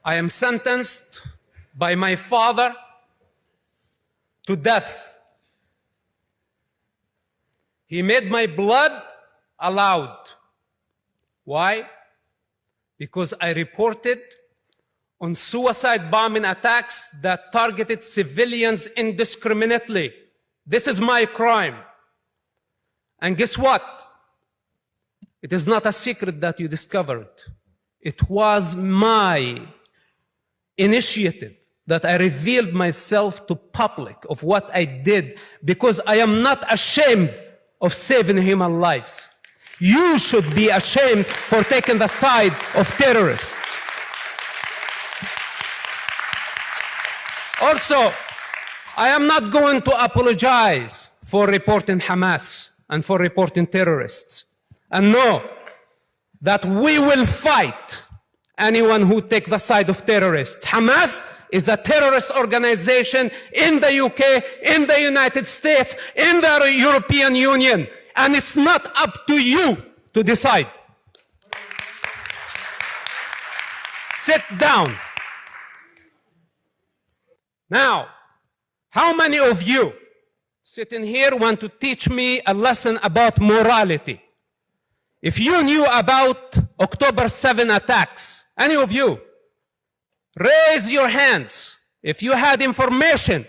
I am sentenced by my father to death. He made my blood allowed. Why? Because I reported on suicide bombing attacks that targeted civilians indiscriminately. This is my crime. And guess what? It is not a secret that you discovered. It was my initiative that I revealed myself to public of what I did, because I am not ashamed of saving human lives. You should be ashamed for taking the side of terrorists. Also, I am not going to apologize for reporting Hamas and for reporting terrorists. And know that we will fight anyone who takes the side of terrorists. Hamas is a terrorist organization in the UK, in the United States, in the European Union. And it's not up to you to decide. Sit down. Now, how many of you sitting here want to teach me a lesson about morality? If you knew about October 7 attacks, any of you, raise your hands. If you had information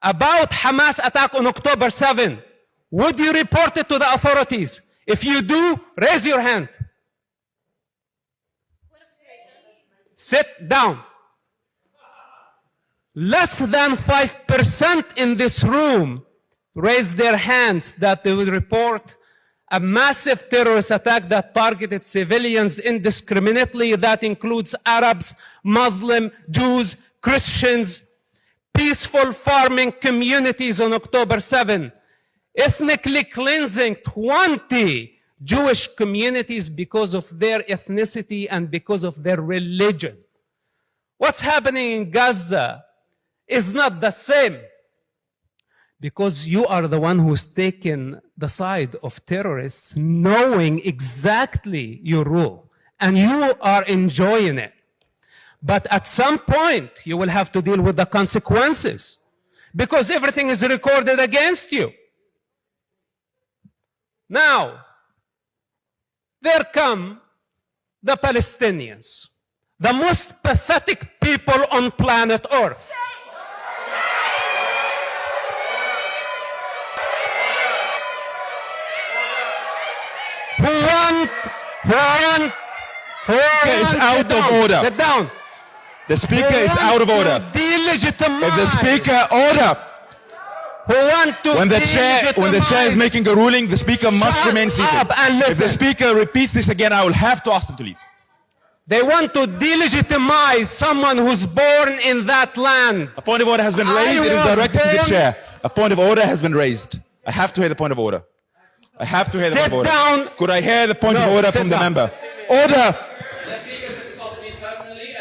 about Hamas attack on October 7, would you report it to the authorities? If you do, raise your hand. Sit down. Less than 5% in this room raised their hands that they would report a massive terrorist attack that targeted civilians indiscriminately. That includes Arabs, Muslims, Jews, Christians, peaceful farming communities on October 7, ethnically cleansing 20 Jewish communities because of their ethnicity and because of their religion. What's happening in Gaza is not the same, because you are the one who's taken the side of terrorists, knowing exactly your role, and you are enjoying it. But at some point, you will have to deal with the consequences, because everything is recorded against you. Now, there come the Palestinians, the most pathetic people on planet Earth. Is out of order. Sit down. The speaker is out of order. If the speaker order. When the chair is making a ruling, the speaker must remain seated. If the speaker repeats this again, I will have to ask them to leave. They want to delegitimize someone who's born in that land. A point of order has been raised. It is directed to the chair. A point of order has been raised. I have to hear the point of order. I have to hear the point of order. Sit down. Could I hear the point of order from the member? Order.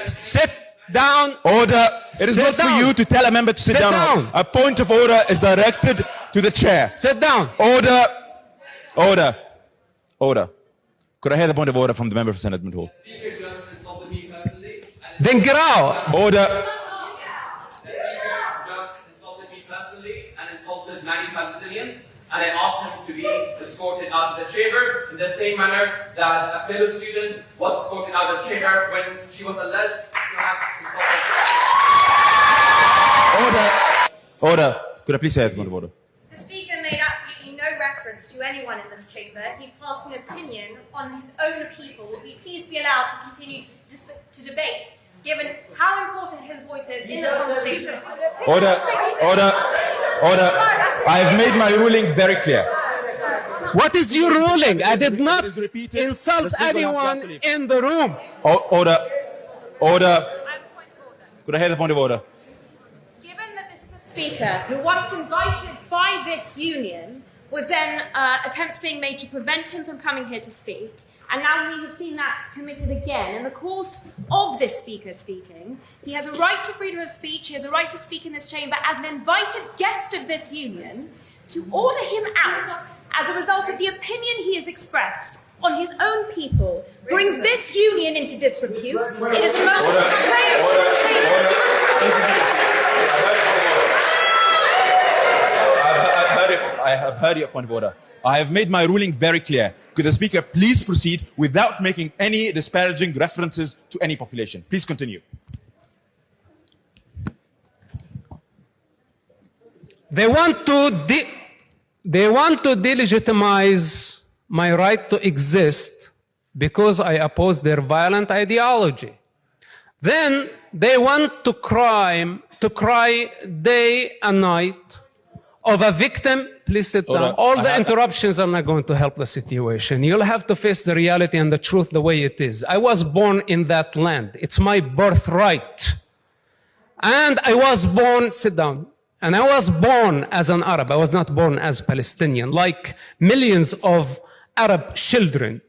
Sit down. Order. It is not for you to tell a member to sit down. A point of order is directed to the chair. Sit down. Order. Order. Order. Could I hear the point of order from the member for Senate Hall? The speaker just insulted me personally. Then get out. Order. The speaker just insulted me personally and insulted many Palestinians. And I asked him to be escorted out of the chamber in the same manner that a fellow student was escorted out of the chamber when she was alleged to have insulted. Order. Order. Could I please hear the point of order? The speaker made absolutely no reference to anyone in this chamber. He passed an opinion on his own people. Will he please be allowed to continue to debate, given how important his voice is in this conversation? Order. Order. Order. I have made my ruling very clear. What is your ruling? I did not insult anyone in the room. Order. Order. Could I hear the point of order? Given that this is a speaker who, once invited by this union, was then attempts being made to prevent him from coming here to speak, and now we have seen that committed again in the course of this speaker speaking. He has a right to freedom of speech. He has a right to speak in this chamber as an invited guest of this union. To order him out as a result of the opinion he has expressed on his own people brings this union into disrepute. It is most heard your point of order. I have made my ruling very clear. Could the speaker please proceed without making any disparaging references to any population? Please continue. They want to delegitimize my right to exist because I oppose their violent ideology. Then they want to cry day and night of a victim. Please sit down. All the interruptions are not going to help the situation. You'll have to face the reality and the truth the way it is. I was born in that land. It's my birthright. And I was born, sit down, and I was born as an Arab. I was not born as Palestinian, like millions of Arab children.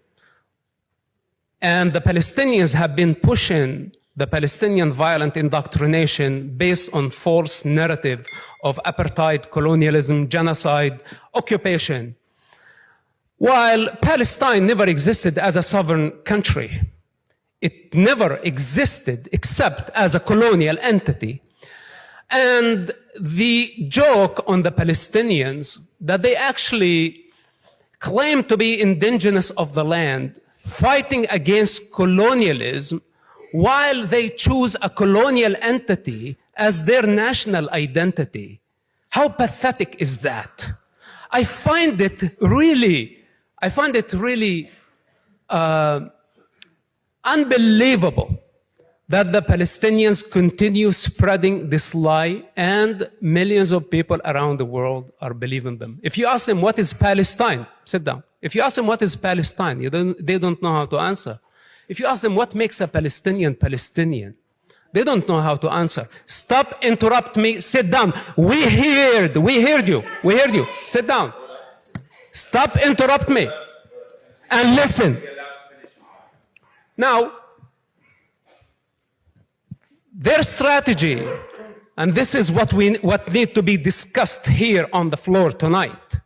And the Palestinians have been pushing the Palestinian violent indoctrination based on false narrative of apartheid, colonialism, genocide, occupation. While Palestine never existed as a sovereign country, it never existed except as a colonial entity. And the joke on the Palestinians that they actually claim to be indigenous of the land, fighting against colonialism, while they choose a colonial entity as their national identity. How pathetic is that? I find it really unbelievable that the Palestinians continue spreading this lie and millions of people around the world are believing them. If you ask them what is Palestine, sit down. If you ask them what is Palestine, they don't know how to answer. If you ask them what makes a Palestinian Palestinian, they don't know how to answer. Stop, interrupt me, sit down. We heard you. Sit down. Stop, interrupt me, and listen. Now, their strategy, and this is what need to be discussed here on the floor tonight,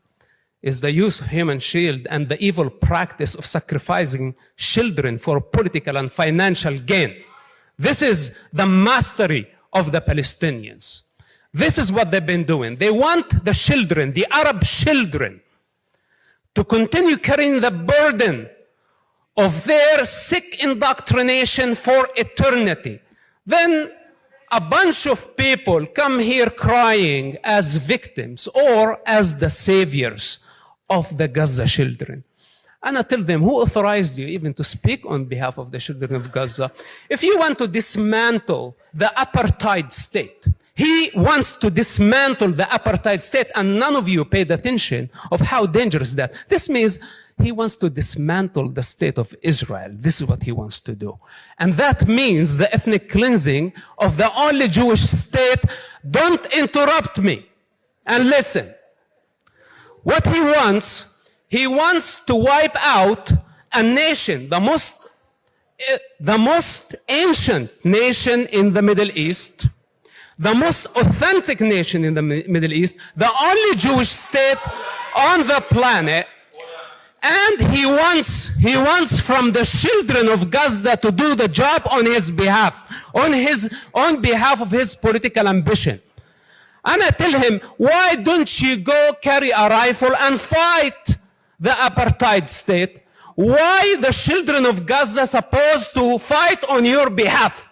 is the use of human shield and the evil practice of sacrificing children for political and financial gain. This is the mastery of the Palestinians. This is what they've been doing. They want the children, the Arab children, to continue carrying the burden of their sick indoctrination for eternity. Then a bunch of people come here crying as victims or as the saviors of the Gaza children. And I tell them, who authorized you even to speak on behalf of the children of Gaza? If you want to dismantle the apartheid state, he wants to dismantle the apartheid state, and none of you paid attention of how dangerous that. This means he wants to dismantle the state of Israel. This is what he wants to do. And that means the ethnic cleansing of the only Jewish state. Don't interrupt me and listen. What he wants to wipe out a nation, the most ancient nation in the Middle East, the most authentic nation in the Middle East, the only Jewish state on the planet, and he wants from the children of Gaza to do the job on his behalf, on behalf of his political ambition. And I tell him, why don't you go carry a rifle and fight the apartheid state? Why the children of Gaza supposed to fight on your behalf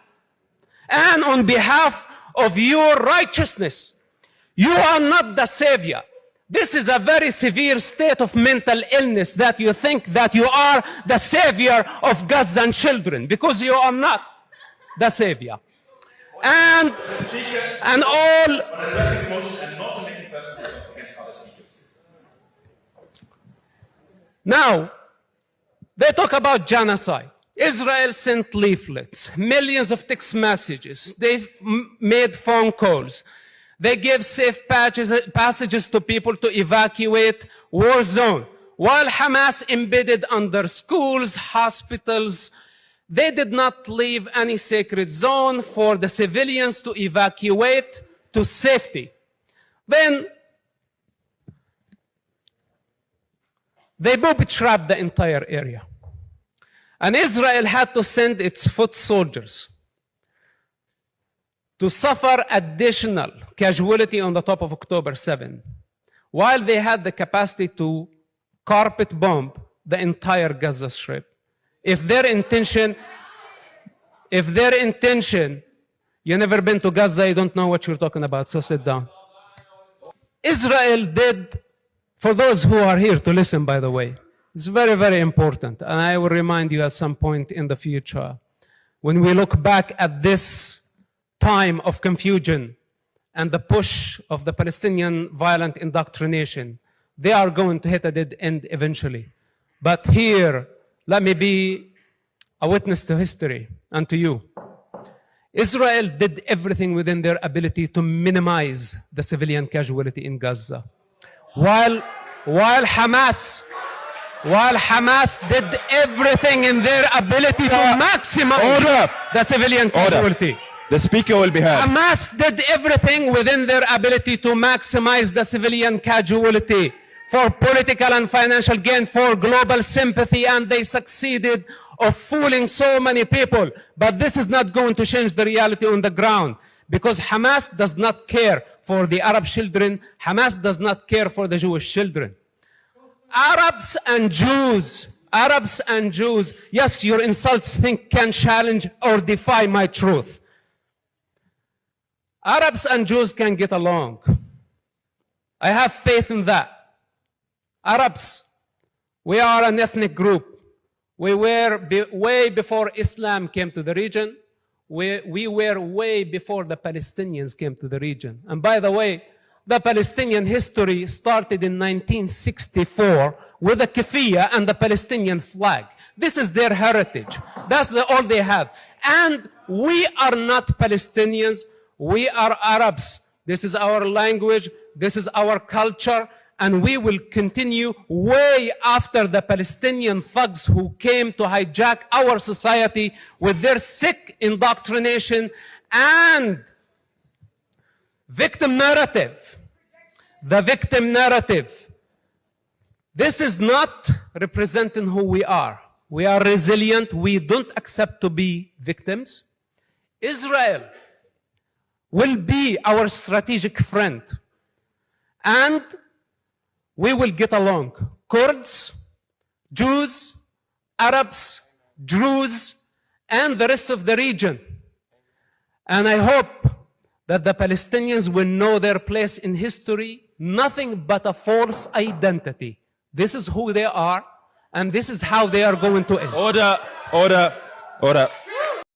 and on behalf of your righteousness? You are not the savior. This is a very severe state of mental illness that you think that you are the savior of Gazan children, because you are not the savior. And all. Now, they talk about genocide. Israel sent leaflets, millions of text messages. They made phone calls. They gave safe passages to people to evacuate war zone. While Hamas embedded under schools, hospitals, they did not leave any sacred zone for the civilians to evacuate to safety. Then they booby-trapped the entire area. And Israel had to send its foot soldiers to suffer additional casualty on the top of October 7, while they had the capacity to carpet bomb the entire Gaza Strip. If their intention, you never been to Gaza, you don't know what you're talking about, so sit down. Israel did, for those who are here to listen, by the way, it's very, very important, and I will remind you at some point in the future, when we look back at this time of confusion and the push of the Palestinian violent indoctrination, they are going to hit a dead end eventually. But here, let me be a witness to history and to you. Israel did everything within their ability to minimize the civilian casualty in Gaza. While Hamas did everything in their ability to maximize the civilian casualty. The speaker will be heard. Hamas did everything within their ability to maximize the civilian casualty for political and financial gain, for global sympathy, and they succeeded of fooling so many people. But this is not going to change the reality on the ground, because Hamas does not care for the Arab children. Hamas does not care for the Jewish children. Arabs and Jews, yes, your insults can challenge or defy my truth. Arabs and Jews can get along. I have faith in that. Arabs, we are an ethnic group. We were way before Islam came to the region. We were way before the Palestinians came to the region. And by the way, the Palestinian history started in 1964 with the keffiyeh and the Palestinian flag. This is their heritage. That's all they have. And we are not Palestinians. We are Arabs. This is our language. This is our culture. And we will continue way after the Palestinian thugs who came to hijack our society with their sick indoctrination and victim narrative. The victim narrative. This is not representing who we are. We are resilient. We don't accept to be victims. Israel will be our strategic friend. And we will get along. Kurds, Jews, Arabs, Druze, and the rest of the region. And I hope that the Palestinians will know their place in history, nothing but a false identity. This is who they are, and this is how they are going to end. Order.